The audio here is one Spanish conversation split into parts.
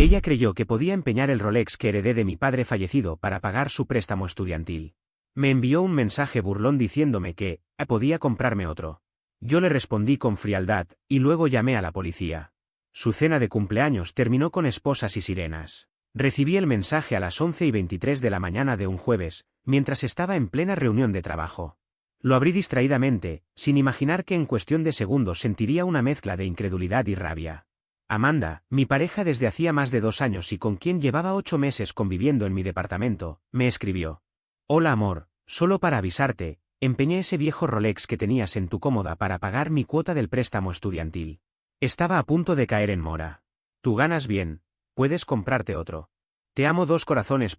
Ella creyó que podía empeñar el Rolex que heredé de mi padre fallecido para pagar su préstamo estudiantil. Me envió un mensaje burlón diciéndome que podía comprarme otro. Yo le respondí con frialdad, y luego llamé a la policía. Su cena de cumpleaños terminó con esposas y sirenas. Recibí el mensaje a las 11:23 de la mañana de un jueves, mientras estaba en plena reunión de trabajo. Lo abrí distraídamente, sin imaginar que en cuestión de segundos sentiría una mezcla de incredulidad y rabia. Amanda, mi pareja desde hacía más de 2 años y con quien llevaba 8 meses conviviendo en mi departamento, me escribió. Hola amor, solo para avisarte, empeñé ese viejo Rolex que tenías en tu cómoda para pagar mi cuota del préstamo estudiantil. Estaba a punto de caer en mora. Tú ganas bien, puedes comprarte otro. Te amo 2 corazones.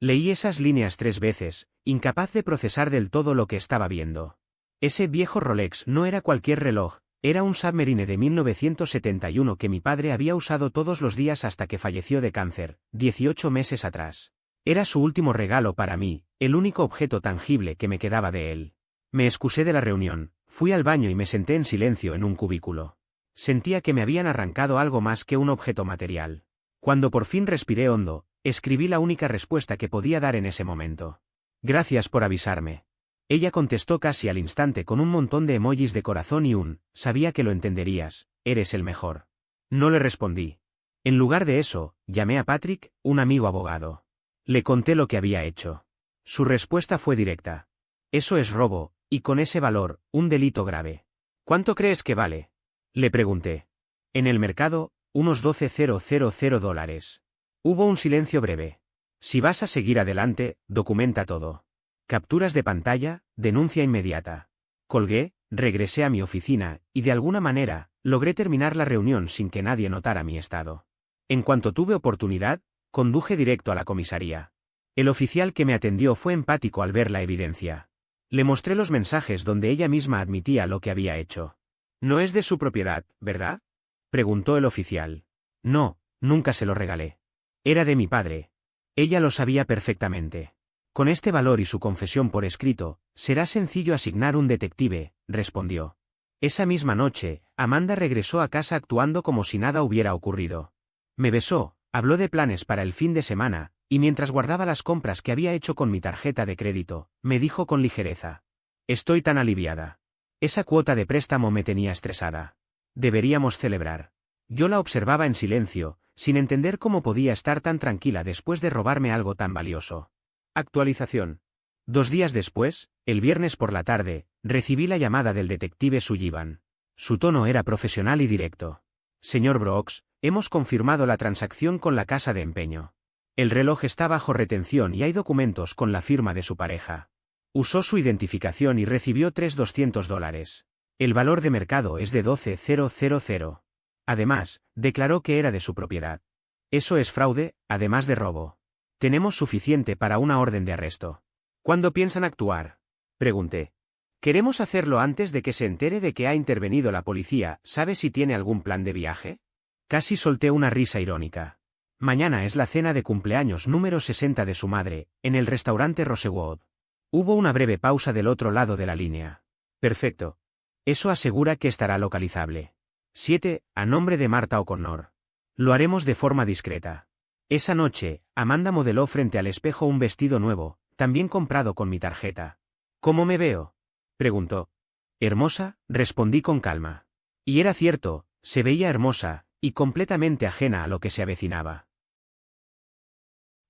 Leí esas líneas 3 veces, incapaz de procesar del todo lo que estaba viendo. Ese viejo Rolex no era cualquier reloj, era un Submarine de 1971 que mi padre había usado todos los días hasta que falleció de cáncer, 18 meses atrás. Era su último regalo para mí, el único objeto tangible que me quedaba de él. Me excusé de la reunión, fui al baño y me senté en silencio en un cubículo. Sentía que me habían arrancado algo más que un objeto material. Cuando por fin respiré hondo, escribí la única respuesta que podía dar en ese momento. Gracias por avisarme. Ella contestó casi al instante con un montón de emojis de corazón y sabía que lo entenderías, eres el mejor. No le respondí. En lugar de eso, llamé a Patrick, un amigo abogado. Le conté lo que había hecho. Su respuesta fue directa. Eso es robo, y con ese valor, un delito grave. ¿Cuánto crees que vale? Le pregunté. En el mercado, unos $12,000. Hubo un silencio breve. Si vas a seguir adelante, documenta todo. Capturas de pantalla, denuncia inmediata. Colgué, regresé a mi oficina, y de alguna manera, logré terminar la reunión sin que nadie notara mi estado. En cuanto tuve oportunidad, conduje directo a la comisaría. El oficial que me atendió fue empático al ver la evidencia. Le mostré los mensajes donde ella misma admitía lo que había hecho. No es de su propiedad, ¿verdad? Preguntó el oficial. No, nunca se lo regalé. Era de mi padre. Ella lo sabía perfectamente. Con este valor y su confesión por escrito, será sencillo asignar un detective, respondió. Esa misma noche, Amanda regresó a casa actuando como si nada hubiera ocurrido. Me besó, habló de planes para el fin de semana, y mientras guardaba las compras que había hecho con mi tarjeta de crédito, me dijo con ligereza. Estoy tan aliviada. Esa cuota de préstamo me tenía estresada. Deberíamos celebrar. Yo la observaba en silencio, sin entender cómo podía estar tan tranquila después de robarme algo tan valioso. Actualización. 2 días después, el viernes por la tarde, recibí la llamada del detective Sullivan. Su tono era profesional y directo. Señor Brooks, hemos confirmado la transacción con la casa de empeño. El reloj está bajo retención y hay documentos con la firma de su pareja. Usó su identificación y recibió $200. El valor de mercado es de $12,000. Además, declaró que era de su propiedad. Eso es fraude, además de robo. Tenemos suficiente para una orden de arresto. ¿Cuándo piensan actuar? Pregunté. Queremos hacerlo antes de que se entere de que ha intervenido la policía. ¿Sabe si tiene algún plan de viaje? Casi solté una risa irónica. Mañana es la cena de cumpleaños número 60 de su madre, en el restaurante Rosewood. Hubo una breve pausa del otro lado de la línea. Perfecto. Eso asegura que estará localizable. 7. A nombre de Marta O'Connor. Lo haremos de forma discreta. Esa noche, Amanda modeló frente al espejo un vestido nuevo, también comprado con mi tarjeta. ¿Cómo me veo? Preguntó. Hermosa, respondí con calma. Y era cierto, se veía hermosa, y completamente ajena a lo que se avecinaba.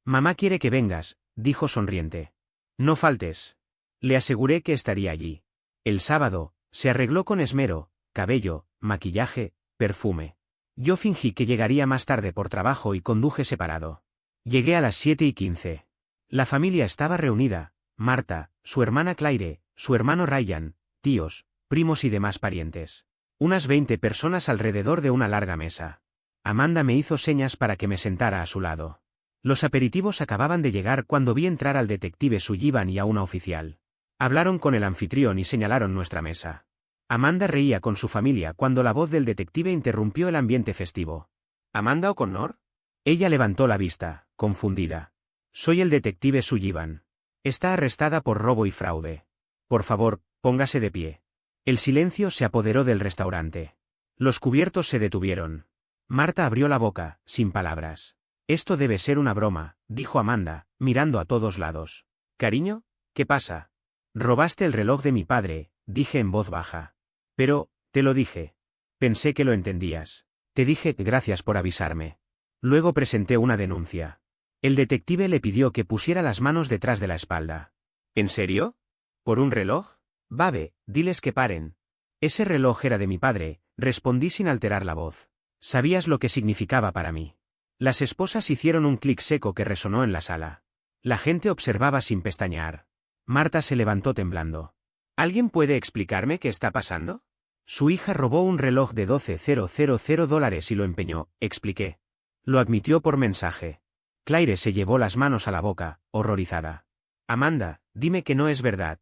Mamá quiere que vengas, dijo sonriente. No faltes. Le aseguré que estaría allí. El sábado, se arregló con esmero, cabello, maquillaje, perfume. Yo fingí que llegaría más tarde por trabajo y conduje separado. Llegué a las 7:15. La familia estaba reunida, Marta, su hermana Claire, su hermano Ryan, tíos, primos y demás parientes. Unas 20 personas alrededor de una larga mesa. Amanda me hizo señas para que me sentara a su lado. Los aperitivos acababan de llegar cuando vi entrar al detective Sullivan y a una oficial. Hablaron con el anfitrión y señalaron nuestra mesa. Amanda reía con su familia cuando la voz del detective interrumpió el ambiente festivo. ¿Amanda O'Connor? Ella levantó la vista, confundida. Soy el detective Sullivan. Está arrestada por robo y fraude. Por favor, póngase de pie. El silencio se apoderó del restaurante. Los cubiertos se detuvieron. Marta abrió la boca, sin palabras. Esto debe ser una broma, dijo Amanda, mirando a todos lados. Cariño, ¿qué pasa? Robaste el reloj de mi padre, dije en voz baja. Pero, te lo dije. Pensé que lo entendías. Te dije gracias por avisarme. Luego presenté una denuncia. El detective le pidió que pusiera las manos detrás de la espalda. ¿En serio? ¿Por un reloj? Babe, diles que paren. Ese reloj era de mi padre, respondí sin alterar la voz. Sabías lo que significaba para mí. Las esposas hicieron un clic seco que resonó en la sala. La gente observaba sin pestañear. Marta se levantó temblando. ¿Alguien puede explicarme qué está pasando? Su hija robó un reloj de $12,000 y lo empeñó, expliqué. Lo admitió por mensaje. Claire se llevó las manos a la boca, horrorizada. Amanda, dime que no es verdad.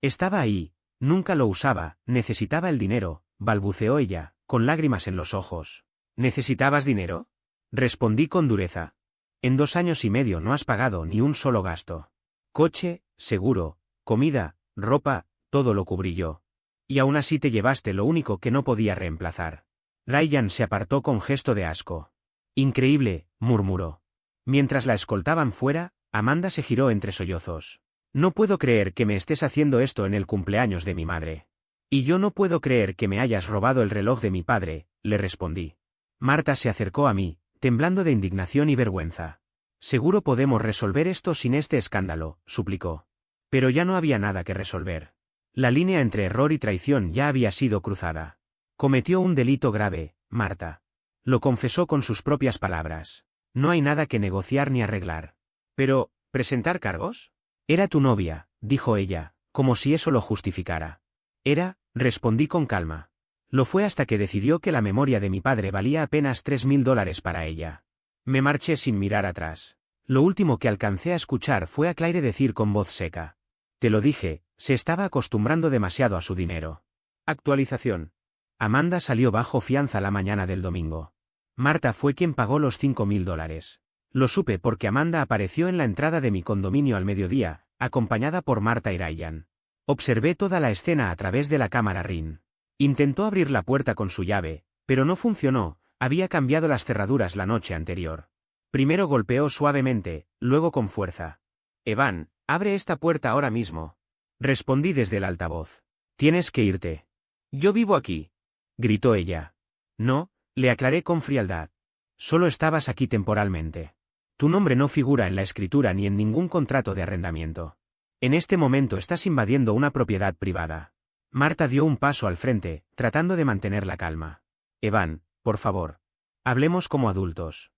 Estaba ahí, nunca lo usaba, necesitaba el dinero, balbuceó ella, con lágrimas en los ojos. ¿Necesitabas dinero? Respondí con dureza. En 2 años y medio no has pagado ni un solo gasto. Coche, seguro, comida, ropa, todo lo cubrí yo. Y aún así te llevaste lo único que no podía reemplazar. Ryan se apartó con gesto de asco. Increíble, murmuró. Mientras la escoltaban fuera, Amanda se giró entre sollozos. No puedo creer que me estés haciendo esto en el cumpleaños de mi madre. Y yo no puedo creer que me hayas robado el reloj de mi padre, le respondí. Marta se acercó a mí, temblando de indignación y vergüenza. Seguro podemos resolver esto sin este escándalo, suplicó. Pero ya no había nada que resolver. La línea entre error y traición ya había sido cruzada. Cometió un delito grave, Marta. Lo confesó con sus propias palabras. No hay nada que negociar ni arreglar. Pero, ¿presentar cargos? Era tu novia, dijo ella, como si eso lo justificara. Era, respondí con calma. Lo fue hasta que decidió que la memoria de mi padre valía apenas $3,000 para ella. Me marché sin mirar atrás. Lo último que alcancé a escuchar fue a Claire decir con voz seca. Te lo dije, se estaba acostumbrando demasiado a su dinero. Actualización. Amanda salió bajo fianza la mañana del domingo. Marta fue quien pagó los $5,000. Lo supe porque Amanda apareció en la entrada de mi condominio al mediodía, acompañada por Marta y Ryan. Observé toda la escena a través de la cámara Ring. Intentó abrir la puerta con su llave, pero no funcionó, había cambiado las cerraduras la noche anterior. Primero golpeó suavemente, luego con fuerza. Evan, abre esta puerta ahora mismo. Respondí desde el altavoz. Tienes que irte. Yo vivo aquí. Gritó ella. No, le aclaré con frialdad. Solo estabas aquí temporalmente. Tu nombre no figura en la escritura ni en ningún contrato de arrendamiento. En este momento estás invadiendo una propiedad privada. Marta dio un paso al frente, tratando de mantener la calma. Evan, por favor. Hablemos como adultos.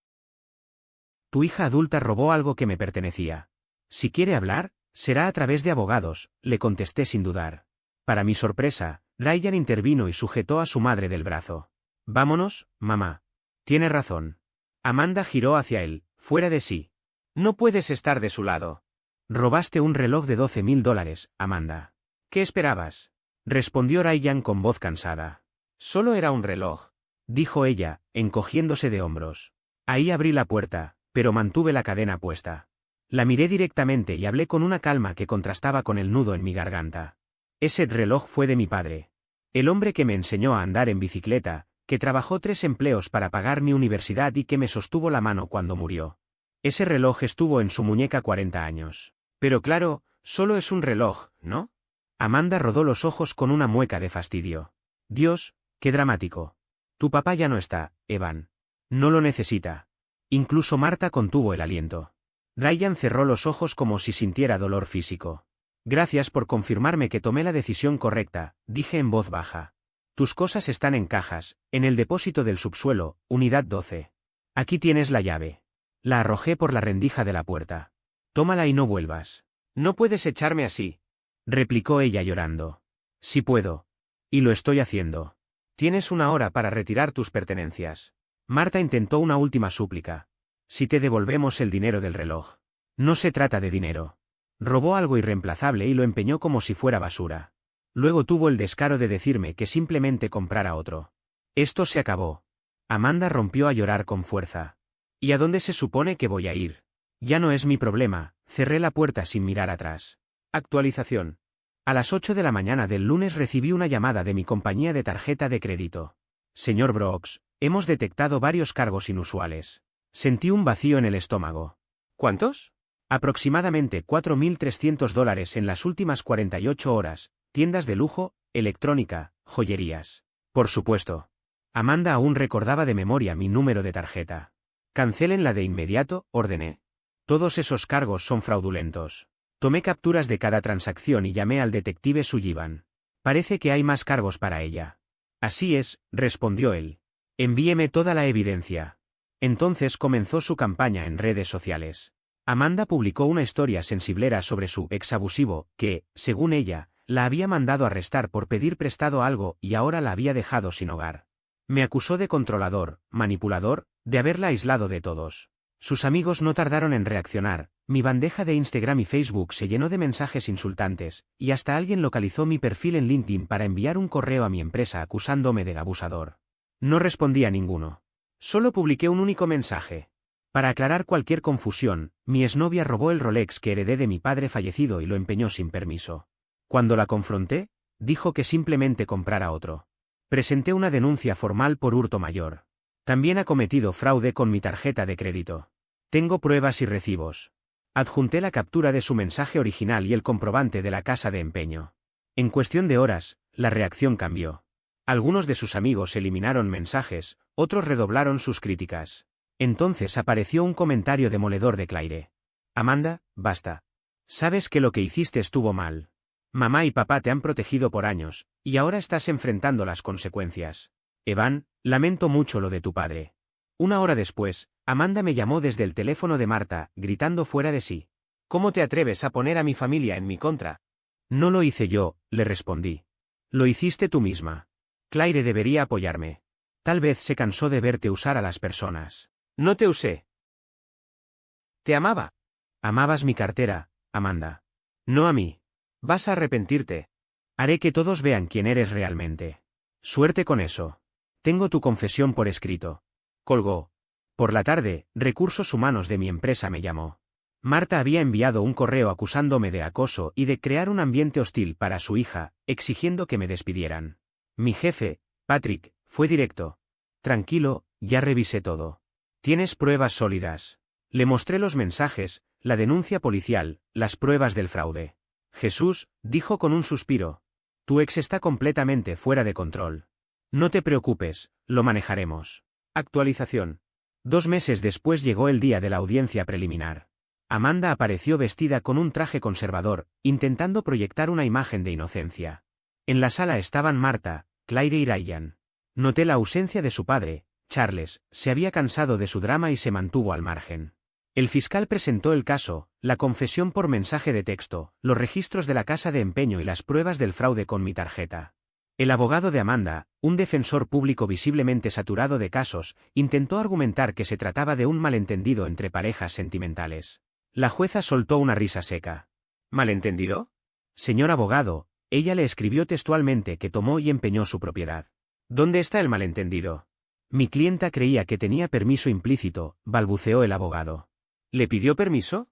Tu hija adulta robó algo que me pertenecía. Si quiere hablar, será a través de abogados, le contesté sin dudar. Para mi sorpresa, Ryan intervino y sujetó a su madre del brazo. Vámonos, mamá. Tiene razón. Amanda giró hacia él, fuera de sí. No puedes estar de su lado. Robaste un reloj de $12,000, Amanda. ¿Qué esperabas? Respondió Ryan con voz cansada. Solo era un reloj, dijo ella, encogiéndose de hombros. Ahí abrí la puerta, pero mantuve la cadena puesta. La miré directamente y hablé con una calma que contrastaba con el nudo en mi garganta. Ese reloj fue de mi padre. El hombre que me enseñó a andar en bicicleta, que trabajó 3 empleos para pagar mi universidad y que me sostuvo la mano cuando murió. Ese reloj estuvo en su muñeca 40 años. Pero claro, solo es un reloj, ¿no? Amanda rodó los ojos con una mueca de fastidio. Dios, qué dramático. Tu papá ya no está, Evan. No lo necesita. Incluso Marta contuvo el aliento. Ryan cerró los ojos como si sintiera dolor físico. Gracias por confirmarme que tomé la decisión correcta, dije en voz baja. Tus cosas están en cajas, en el depósito del subsuelo, unidad 12. Aquí tienes la llave. La arrojé por la rendija de la puerta. Tómala y no vuelvas. No puedes echarme así, replicó ella llorando. Sí puedo. Y lo estoy haciendo. Tienes 1 hora para retirar tus pertenencias. Marta intentó una última súplica. Si te devolvemos el dinero del reloj. No se trata de dinero. Robó algo irreemplazable y lo empeñó como si fuera basura. Luego tuvo el descaro de decirme que simplemente comprara otro. Esto se acabó. Amanda rompió a llorar con fuerza. ¿Y a dónde se supone que voy a ir? Ya no es mi problema, cerré la puerta sin mirar atrás. Actualización. A las 8 de la mañana del lunes recibí una llamada de mi compañía de tarjeta de crédito. Señor Brooks, Hemos detectado varios cargos inusuales. Sentí un vacío en el estómago. ¿Cuántos? Aproximadamente $4.300 en las últimas 48 horas, tiendas de lujo, electrónica, joyerías. Por supuesto. Amanda aún recordaba de memoria mi número de tarjeta. Cancélenla de inmediato, ordené. Todos esos cargos son fraudulentos. Tomé capturas de cada transacción y llamé al detective Sullivan. Parece que hay más cargos para ella. Así es, respondió él. Envíeme toda la evidencia. Entonces comenzó su campaña en redes sociales. Amanda publicó una historia sensiblera sobre su ex abusivo, que, según ella, la había mandado arrestar por pedir prestado algo y ahora la había dejado sin hogar. Me acusó de controlador, manipulador, de haberla aislado de todos. Sus amigos no tardaron en reaccionar, mi bandeja de Instagram y Facebook se llenó de mensajes insultantes, y hasta alguien localizó mi perfil en LinkedIn para enviar un correo a mi empresa acusándome de abusador. No respondí a ninguno. Solo publiqué un único mensaje. Para aclarar cualquier confusión, mi exnovia robó el Rolex que heredé de mi padre fallecido y lo empeñó sin permiso. Cuando la confronté, dijo que simplemente comprara otro. Presenté una denuncia formal por hurto mayor. También ha cometido fraude con mi tarjeta de crédito. Tengo pruebas y recibos. Adjunté la captura de su mensaje original y el comprobante de la casa de empeño. En cuestión de horas, la reacción cambió. Algunos de sus amigos eliminaron mensajes, otros redoblaron sus críticas. Entonces apareció un comentario demoledor de Claire. Amanda, basta. Sabes que lo que hiciste estuvo mal. Mamá y papá te han protegido por años, y ahora estás enfrentando las consecuencias. Evan, lamento mucho lo de tu padre. Una hora después, Amanda me llamó desde el teléfono de Marta, gritando fuera de sí. ¿Cómo te atreves a poner a mi familia en mi contra? No lo hice yo, le respondí. Lo hiciste tú misma. Claire debería apoyarme. Tal vez se cansó de verte usar a las personas. No te usé. Te amaba. Amabas mi cartera, Amanda. No a mí. Vas a arrepentirte. Haré que todos vean quién eres realmente. Suerte con eso. Tengo tu confesión por escrito. Colgó. Por la tarde, Recursos Humanos de mi empresa me llamó. Marta había enviado un correo acusándome de acoso y de crear un ambiente hostil para su hija, exigiendo que me despidieran. Mi jefe, Patrick, fue directo. Tranquilo, ya revisé todo. ¿Tienes pruebas sólidas? Le mostré los mensajes, la denuncia policial, las pruebas del fraude. Jesús, dijo con un suspiro. Tu ex está completamente fuera de control. No te preocupes, lo manejaremos. Actualización. 2 meses después llegó el día de la audiencia preliminar. Amanda apareció vestida con un traje conservador, intentando proyectar una imagen de inocencia. En la sala estaban Marta, Claire y Ryan. Noté la ausencia de su padre, Charles, se había cansado de su drama y se mantuvo al margen. El fiscal presentó el caso, la confesión por mensaje de texto, los registros de la casa de empeño y las pruebas del fraude con mi tarjeta. El abogado de Amanda, un defensor público visiblemente saturado de casos, intentó argumentar que se trataba de un malentendido entre parejas sentimentales. La jueza soltó una risa seca. ¿Malentendido? Señor abogado, ella le escribió textualmente que tomó y empeñó su propiedad. ¿Dónde está el malentendido? Mi clienta creía que tenía permiso implícito, balbuceó el abogado. ¿Le pidió permiso?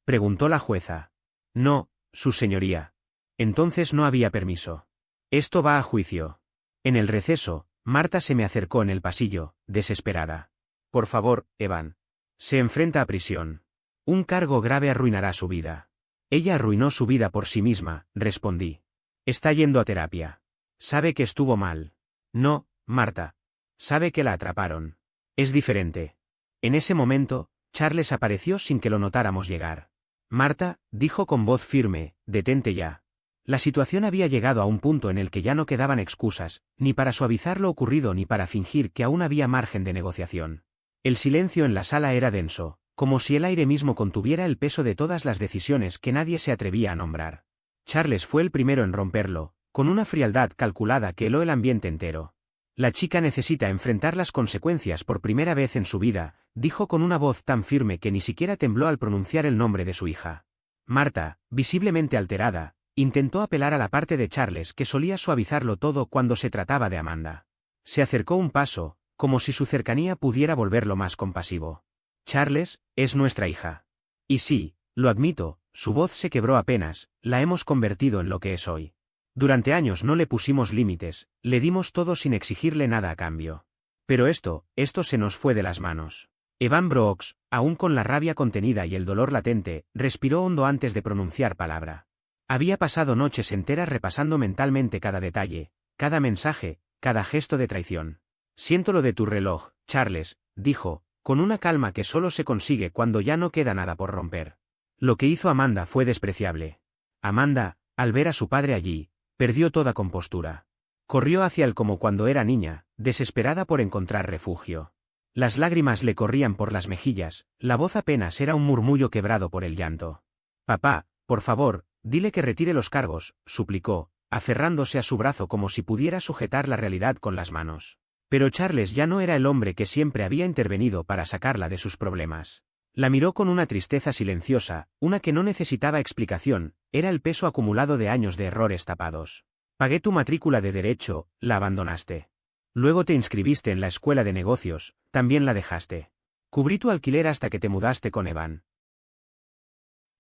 Preguntó la jueza. No, su señoría. Entonces no había permiso. Esto va a juicio. En el receso, Marta se me acercó en el pasillo, desesperada. Por favor, Evan. Se enfrenta a prisión. Un cargo grave arruinará su vida. Ella arruinó su vida por sí misma, respondí. Está yendo a terapia. Sabe que estuvo mal. No, Marta. Sabe que la atraparon. Es diferente. En ese momento, Charles apareció sin que lo notáramos llegar. Marta, dijo con voz firme, detente ya. La situación había llegado a un punto en el que ya no quedaban excusas, ni para suavizar lo ocurrido ni para fingir que aún había margen de negociación. El silencio en la sala era denso, como si el aire mismo contuviera el peso de todas las decisiones que nadie se atrevía a nombrar. Charles fue el primero en romperlo, con una frialdad calculada que heló el ambiente entero. La chica necesita enfrentar las consecuencias por primera vez en su vida, dijo con una voz tan firme que ni siquiera tembló al pronunciar el nombre de su hija. Marta, visiblemente alterada, intentó apelar a la parte de Charles que solía suavizarlo todo cuando se trataba de Amanda. Se acercó un paso, como si su cercanía pudiera volverlo más compasivo. Charles, es nuestra hija. Y sí, lo admito, su voz se quebró apenas, la hemos convertido en lo que es hoy. Durante años no le pusimos límites, le dimos todo sin exigirle nada a cambio. Pero esto se nos fue de las manos. Evan Brooks, aún con la rabia contenida y el dolor latente, respiró hondo antes de pronunciar palabra. Había pasado noches enteras repasando mentalmente cada detalle, cada mensaje, cada gesto de traición. Siento lo de tu reloj, Charles, dijo, con una calma que solo se consigue cuando ya no queda nada por romper. Lo que hizo Amanda fue despreciable. Amanda, al ver a su padre allí, perdió toda compostura. Corrió hacia él como cuando era niña, desesperada por encontrar refugio. Las lágrimas le corrían por las mejillas, la voz apenas era un murmullo quebrado por el llanto. Papá, por favor, dile que retire los cargos, suplicó, aferrándose a su brazo como si pudiera sujetar la realidad con las manos. Pero Charles ya no era el hombre que siempre había intervenido para sacarla de sus problemas. La miró con una tristeza silenciosa, una que no necesitaba explicación, era el peso acumulado de años de errores tapados. Pagué tu matrícula de derecho, la abandonaste. Luego te inscribiste en la escuela de negocios, también la dejaste. Cubrí tu alquiler hasta que te mudaste con Evan.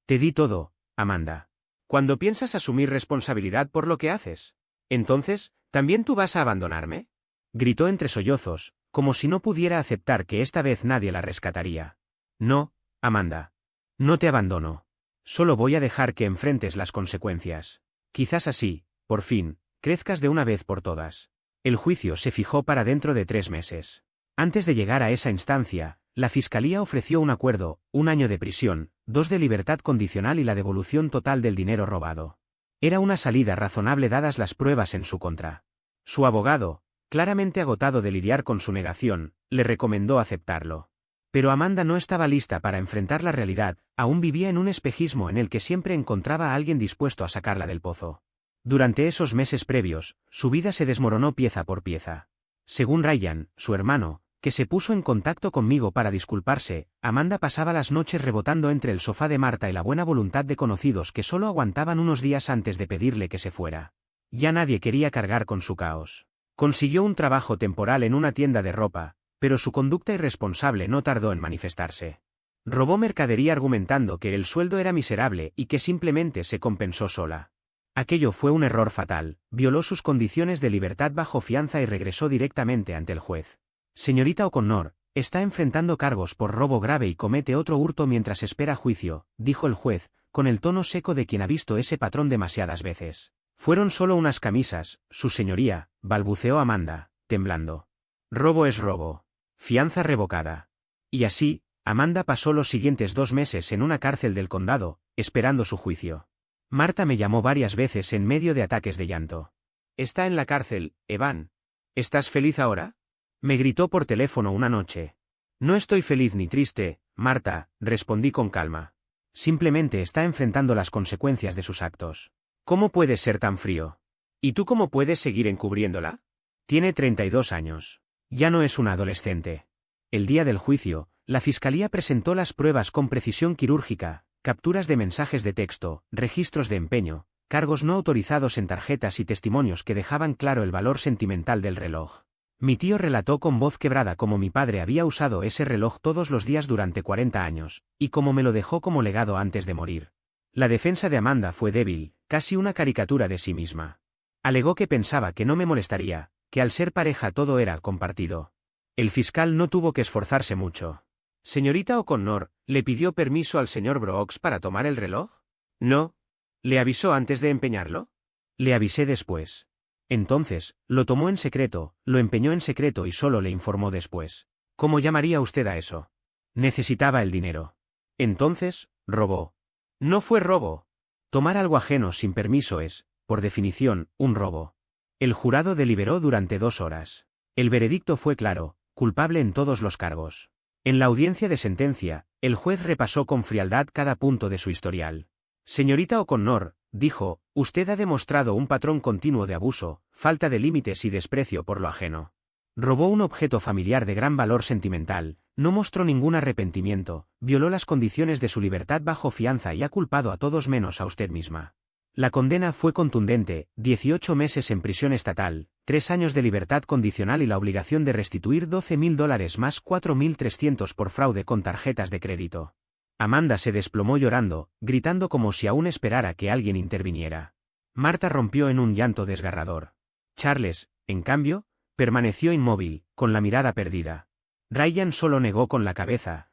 Te di todo, Amanda. ¿Cuándo piensas asumir responsabilidad por lo que haces? Entonces, ¿también tú vas a abandonarme? Gritó entre sollozos, como si no pudiera aceptar que esta vez nadie la rescataría. No, Amanda. No te abandono. Solo voy a dejar que enfrentes las consecuencias. Quizás así, por fin, crezcas de una vez por todas. El juicio se fijó para dentro de 3 meses. Antes de llegar a esa instancia, la Fiscalía ofreció un acuerdo, 1 año de prisión, 2 de libertad condicional y la devolución total del dinero robado. Era una salida razonable dadas las pruebas en su contra. Su abogado, claramente agotado de lidiar con su negación, le recomendó aceptarlo. Pero Amanda no estaba lista para enfrentar la realidad, aún vivía en un espejismo en el que siempre encontraba a alguien dispuesto a sacarla del pozo. Durante esos meses previos, su vida se desmoronó pieza por pieza. Según Ryan, su hermano, que se puso en contacto conmigo para disculparse, Amanda pasaba las noches rebotando entre el sofá de Marta y la buena voluntad de conocidos que solo aguantaban unos días antes de pedirle que se fuera. Ya nadie quería cargar con su caos. Consiguió un trabajo temporal en una tienda de ropa, pero su conducta irresponsable no tardó en manifestarse. Robó mercadería argumentando que el sueldo era miserable y que simplemente se compensó sola. Aquello fue un error fatal, violó sus condiciones de libertad bajo fianza y regresó directamente ante el juez. Señorita O'Connor, está enfrentando cargos por robo grave y comete otro hurto mientras espera juicio, dijo el juez, con el tono seco de quien ha visto ese patrón demasiadas veces. Fueron solo unas camisas, su señoría, balbuceó Amanda, temblando. Robo es robo. Fianza revocada. Y así, Amanda pasó los siguientes 2 meses en una cárcel del condado, esperando su juicio. Marta me llamó varias veces en medio de ataques de llanto. Está en la cárcel, Evan. ¿Estás feliz ahora? Me gritó por teléfono una noche. No estoy feliz ni triste, Marta, respondí con calma. Simplemente está enfrentando las consecuencias de sus actos. ¿Cómo puedes ser tan frío? ¿Y tú cómo puedes seguir encubriéndola? Tiene 32 años. Ya no es una adolescente. El día del juicio, la fiscalía presentó las pruebas con precisión quirúrgica, capturas de mensajes de texto, registros de empeño, cargos no autorizados en tarjetas y testimonios que dejaban claro el valor sentimental del reloj. Mi tío relató con voz quebrada cómo mi padre había usado ese reloj todos los días durante 40 años, y cómo me lo dejó como legado antes de morir. La defensa de Amanda fue débil, casi una caricatura de sí misma. Alegó que pensaba que no me molestaría, que al ser pareja todo era compartido. El fiscal no tuvo que esforzarse mucho. Señorita O'Connor, ¿le pidió permiso al señor Brooks para tomar el reloj? No. ¿Le avisó antes de empeñarlo? Le avisé después. Entonces, lo tomó en secreto, lo empeñó en secreto y solo le informó después. ¿Cómo llamaría usted a eso? Necesitaba el dinero. Entonces, robó. No fue robo. Tomar algo ajeno sin permiso es, por definición, un robo. El jurado deliberó durante 2 horas. El veredicto fue claro, culpable en todos los cargos. En la audiencia de sentencia, el juez repasó con frialdad cada punto de su historial. Señorita O'Connor, dijo, usted ha demostrado un patrón continuo de abuso, falta de límites y desprecio por lo ajeno. Robó un objeto familiar de gran valor sentimental, no mostró ningún arrepentimiento, violó las condiciones de su libertad bajo fianza y ha culpado a todos menos a usted misma. La condena fue contundente, 18 meses en prisión estatal, 3 años de libertad condicional y la obligación de restituir $12.000 más 4.300 por fraude con tarjetas de crédito. Amanda se desplomó llorando, gritando como si aún esperara que alguien interviniera. Marta rompió en un llanto desgarrador. Charles, en cambio, Permaneció inmóvil, con la mirada perdida. Ryan solo negó con la cabeza,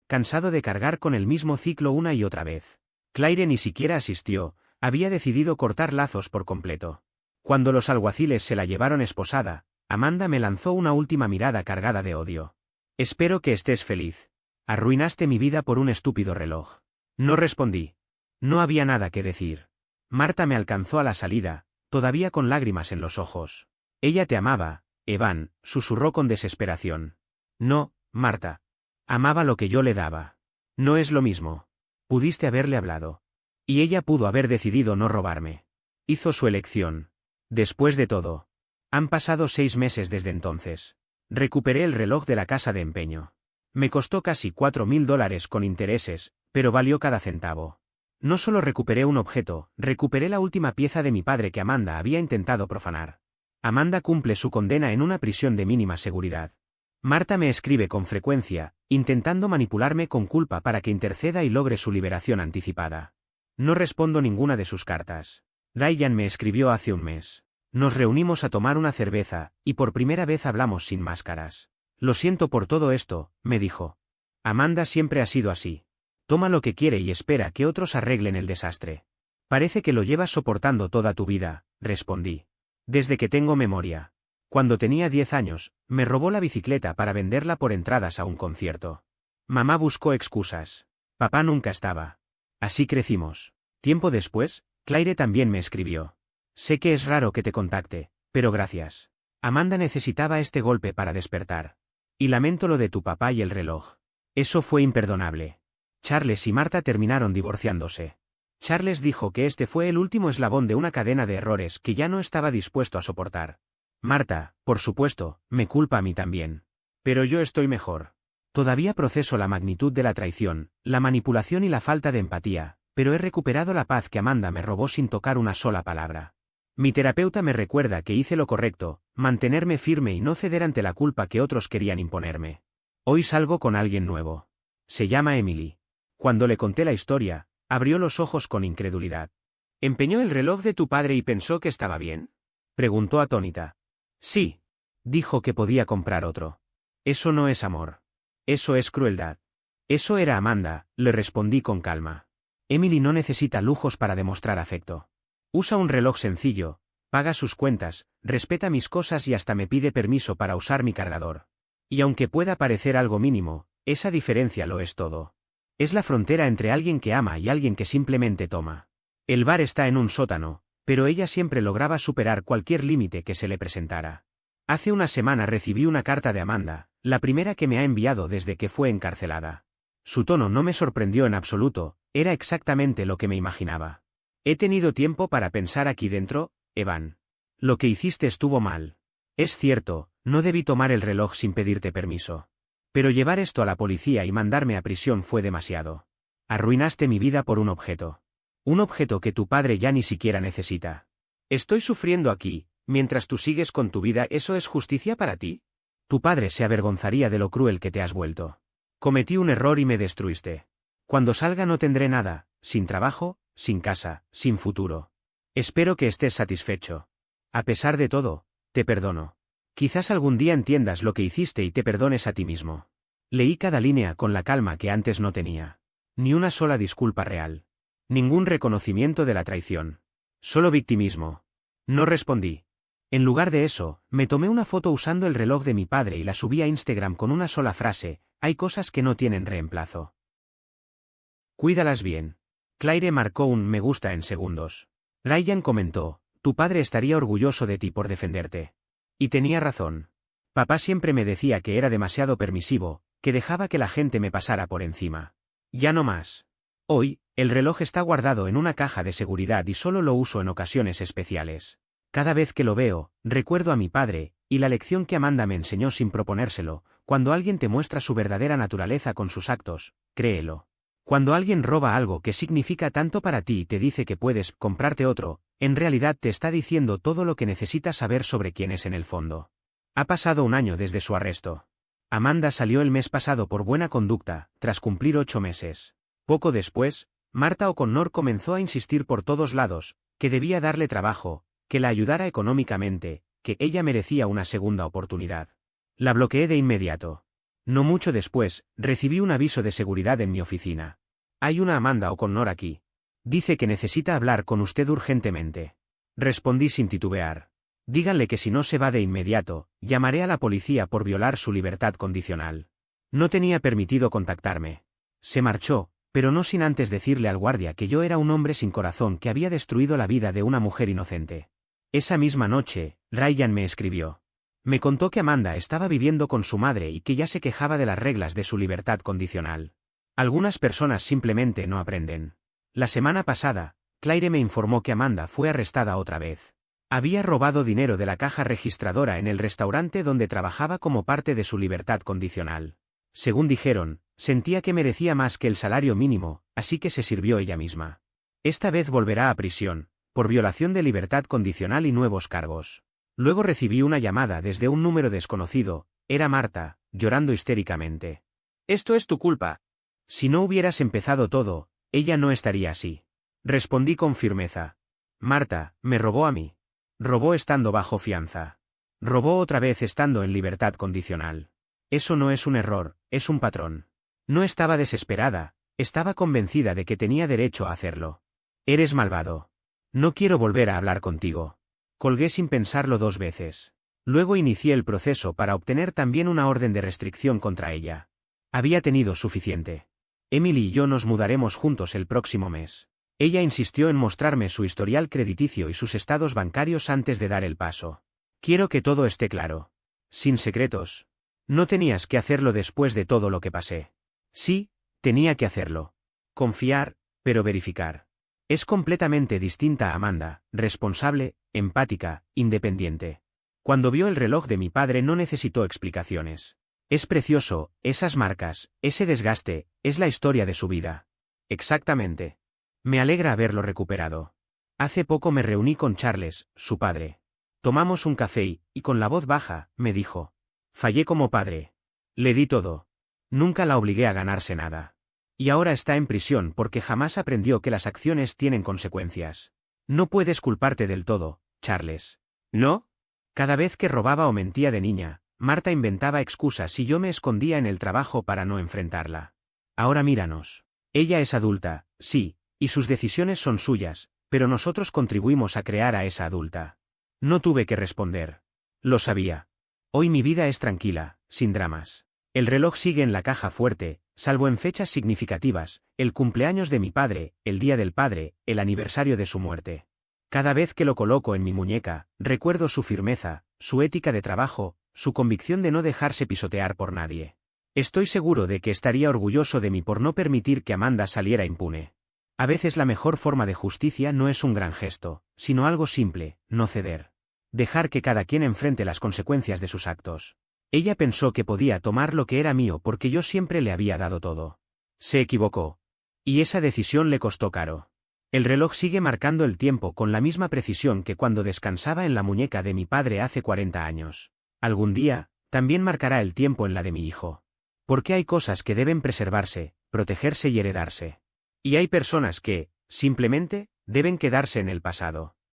cansado de cargar con el mismo ciclo una y otra vez. Claire ni siquiera asistió, había decidido cortar lazos por completo. Cuando los alguaciles se la llevaron esposada, Amanda me lanzó una última mirada cargada de odio. Espero que estés feliz. Arruinaste mi vida por un estúpido reloj. No respondí. No había nada que decir. Marta me alcanzó a la salida, todavía con lágrimas en los ojos. Ella te amaba, Evan, susurró con desesperación. No, Marta. Amaba lo que yo le daba. No es lo mismo. Pudiste haberle hablado. Y ella pudo haber decidido no robarme. Hizo su elección. Después de todo. Han pasado 6 meses desde entonces. Recuperé el reloj de la casa de empeño. Me costó casi $4.000 con intereses, pero valió cada centavo. No solo recuperé un objeto, recuperé la última pieza de mi padre que Amanda había intentado profanar. Amanda cumple su condena en una prisión de mínima seguridad. Marta me escribe con frecuencia, intentando manipularme con culpa para que interceda y logre su liberación anticipada. No respondo ninguna de sus cartas. Ryan me escribió hace un mes. Nos reunimos a tomar una cerveza, y por primera vez hablamos sin máscaras. Lo siento por todo esto, me dijo. Amanda siempre ha sido así. Toma lo que quiere y espera que otros arreglen el desastre. Parece que lo llevas soportando toda tu vida, respondí. Desde que tengo memoria. Cuando tenía 10 años, me robó la bicicleta para venderla por entradas a un concierto. Mamá buscó excusas. Papá nunca estaba. Así crecimos. Tiempo después, Claire también me escribió. Sé que es raro que te contacte, pero gracias. Amanda necesitaba este golpe para despertar. Y lamento lo de tu papá y el reloj. Eso fue imperdonable. Charles y Marta terminaron divorciándose. Charles dijo que este fue el último eslabón de una cadena de errores que ya no estaba dispuesto a soportar. Marta, por supuesto, me culpa a mí también. Pero yo estoy mejor. Todavía proceso la magnitud de la traición, la manipulación y la falta de empatía, pero he recuperado la paz que Amanda me robó sin tocar una sola palabra. Mi terapeuta me recuerda que hice lo correcto, mantenerme firme y no ceder ante la culpa que otros querían imponerme. Hoy salgo con alguien nuevo. Se llama Emily. Cuando le conté la historia, abrió los ojos con incredulidad. ¿Empeñó el reloj de tu padre y pensó que estaba bien?, preguntó atónita. Sí. Dijo que podía comprar otro. Eso no es amor. Eso es crueldad. Eso era Amanda, le respondí con calma. Emily no necesita lujos para demostrar afecto. Usa un reloj sencillo, paga sus cuentas, respeta mis cosas y hasta me pide permiso para usar mi cargador. Y aunque pueda parecer algo mínimo, esa diferencia lo es todo. Es la frontera entre alguien que ama y alguien que simplemente toma. El bar está en un sótano, pero ella siempre lograba superar cualquier límite que se le presentara. Hace una semana recibí una carta de Amanda, la primera que me ha enviado desde que fue encarcelada. Su tono no me sorprendió en absoluto, era exactamente lo que me imaginaba. He tenido tiempo para pensar aquí dentro, Evan. Lo que hiciste estuvo mal. Es cierto, no debí tomar el reloj sin pedirte permiso. Pero llevar esto a la policía y mandarme a prisión fue demasiado. Arruinaste mi vida por un objeto. Un objeto que tu padre ya ni siquiera necesita. Estoy sufriendo aquí, mientras tú sigues con tu vida. ¿Eso es justicia para ti? Tu padre se avergonzaría de lo cruel que te has vuelto. Cometí un error y me destruiste. Cuando salga no tendré nada, sin trabajo, sin casa, sin futuro. Espero que estés satisfecho. A pesar de todo, te perdono. Quizás algún día entiendas lo que hiciste y te perdones a ti mismo. Leí cada línea con la calma que antes no tenía. Ni una sola disculpa real. Ningún reconocimiento de la traición. Solo victimismo. No respondí. En lugar de eso, me tomé una foto usando el reloj de mi padre y la subí a Instagram con una sola frase: hay cosas que no tienen reemplazo. Cuídalas bien. Claire marcó un me gusta en segundos. Ryan comentó: tu padre estaría orgulloso de ti por defenderte. Y tenía razón. Papá siempre me decía que era demasiado permisivo, que dejaba que la gente me pasara por encima. Ya no más. Hoy, el reloj está guardado en una caja de seguridad y solo lo uso en ocasiones especiales. Cada vez que lo veo, recuerdo a mi padre, y la lección que Amanda me enseñó sin proponérselo: cuando alguien te muestra su verdadera naturaleza con sus actos, créelo. Cuando alguien roba algo que significa tanto para ti y te dice que puedes comprarte otro, en realidad te está diciendo todo lo que necesitas saber sobre quién es en el fondo. Ha pasado un año desde su arresto. Amanda salió el mes pasado por buena conducta, tras cumplir 8 meses. Poco después, Marta O'Connor comenzó a insistir por todos lados, que debía darle trabajo, que la ayudara económicamente, que ella merecía una segunda oportunidad. La bloqueé de inmediato. No mucho después, recibí un aviso de seguridad en mi oficina. Hay una Amanda O'Connor aquí. Dice que necesita hablar con usted urgentemente. Respondí sin titubear. Díganle que si no se va de inmediato, llamaré a la policía por violar su libertad condicional. No tenía permitido contactarme. Se marchó, pero no sin antes decirle al guardia que yo era un hombre sin corazón que había destruido la vida de una mujer inocente. Esa misma noche, Ryan me escribió. Me contó que Amanda estaba viviendo con su madre y que ya se quejaba de las reglas de su libertad condicional. Algunas personas simplemente no aprenden. La semana pasada, Claire me informó que Amanda fue arrestada otra vez. Había robado dinero de la caja registradora en el restaurante donde trabajaba como parte de su libertad condicional. Según dijeron, sentía que merecía más que el salario mínimo, así que se sirvió ella misma. Esta vez volverá a prisión, por violación de libertad condicional y nuevos cargos. Luego recibí una llamada desde un número desconocido, era Marta, llorando histéricamente. Esto es tu culpa. Si no hubieras empezado todo, ella no estaría así. Respondí con firmeza. Marta, me robó a mí. Robó estando bajo fianza. Robó otra vez estando en libertad condicional. Eso no es un error, es un patrón. No estaba desesperada, estaba convencida de que tenía derecho a hacerlo. Eres malvado. No quiero volver a hablar contigo. Colgué sin pensarlo 2 veces. Luego inicié el proceso para obtener también una orden de restricción contra ella. Había tenido suficiente. Emily y yo nos mudaremos juntos el próximo mes. Ella insistió en mostrarme su historial crediticio y sus estados bancarios antes de dar el paso. Quiero que todo esté claro. Sin secretos. No tenías que hacerlo después de todo lo que pasé. Sí, tenía que hacerlo. Confiar, pero verificar. Es completamente distinta a Amanda, responsable, empática, independiente. Cuando vio el reloj de mi padre no necesitó explicaciones. Es precioso, esas marcas, ese desgaste, es la historia de su vida. Exactamente. Me alegra haberlo recuperado. Hace poco me reuní con Charles, su padre. Tomamos un café y, con la voz baja, me dijo. Fallé como padre. Le di todo. Nunca la obligué a ganarse nada. Y ahora está en prisión porque jamás aprendió que las acciones tienen consecuencias. No puedes culparte del todo, Charles. ¿No? Cada vez que robaba o mentía de niña, Marta inventaba excusas y yo me escondía en el trabajo para no enfrentarla. Ahora míranos. Ella es adulta, sí, y sus decisiones son suyas, pero nosotros contribuimos a crear a esa adulta. No tuve que responder. Lo sabía. Hoy mi vida es tranquila, sin dramas. El reloj sigue en la caja fuerte, salvo en fechas significativas, el cumpleaños de mi padre, el día del padre, el aniversario de su muerte. Cada vez que lo coloco en mi muñeca, recuerdo su firmeza, su ética de trabajo, su convicción de no dejarse pisotear por nadie. Estoy seguro de que estaría orgulloso de mí por no permitir que Amanda saliera impune. A veces la mejor forma de justicia no es un gran gesto, sino algo simple, no ceder. Dejar que cada quien enfrente las consecuencias de sus actos. Ella pensó que podía tomar lo que era mío porque yo siempre le había dado todo. Se equivocó. Y esa decisión le costó caro. El reloj sigue marcando el tiempo con la misma precisión que cuando descansaba en la muñeca de mi padre hace 40 años. Algún día, también marcará el tiempo en la de mi hijo. Porque hay cosas que deben preservarse, protegerse y heredarse. Y hay personas que, simplemente, deben quedarse en el pasado.